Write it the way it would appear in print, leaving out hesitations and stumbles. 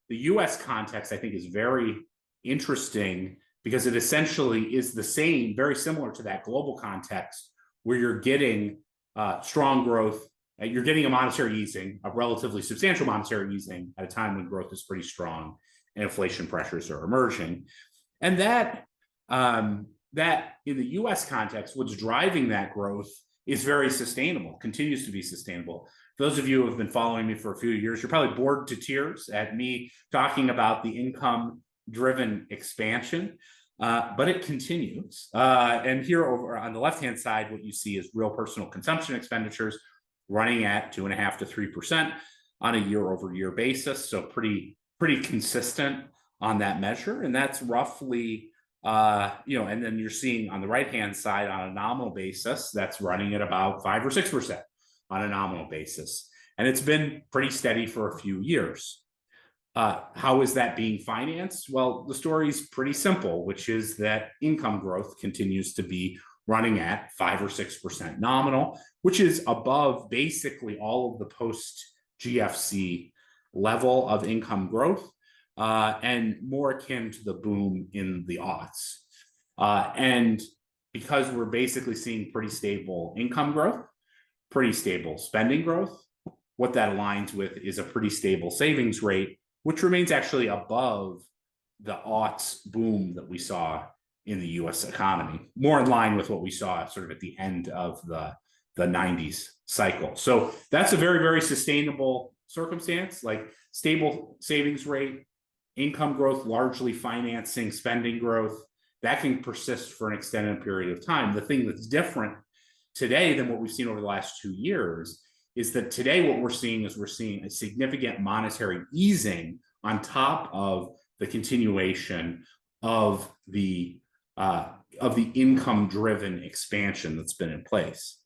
the US context, I think, is very interesting because it essentially is the same, very similar to that global context where you're getting strong growth. You're getting a monetary easing, a relatively substantial monetary easing at a time when growth is pretty strong and inflation pressures are emerging. And that in the US context, what's driving that growth is very sustainable, continues to be sustainable. For those of you who have been following me for a few years, you're probably bored to tears at me talking about the income-driven expansion, but it continues. And here over on the left-hand side, what you see is real personal consumption expenditures running at 2.5% to 3% on a year-over-year basis. So pretty consistent on that measure. And that's roughly, and then you're seeing on the right-hand side on a nominal basis, that's running at about 5 or 6% on a nominal basis. And it's been pretty steady for a few years. How is that being financed? Well, the story is pretty simple, which is that income growth continues to be running at 5 or 6% nominal, which is above basically all of the post-GFC level of income growth, and more akin to the boom in the aughts. And because we're basically seeing pretty stable income growth, pretty stable spending growth, what that aligns with is a pretty stable savings rate, which remains actually above the aughts boom that we saw in the US economy, more in line with what we saw sort of at the end of the 90s cycle. So that's a very, very sustainable circumstance, like stable savings rate, income growth largely financing spending growth, that can persist for an extended period of time. The thing that's different today than what we've seen over the last 2 years is that today what we're seeing is a significant monetary easing on top of the continuation of the income-driven expansion that's been in place.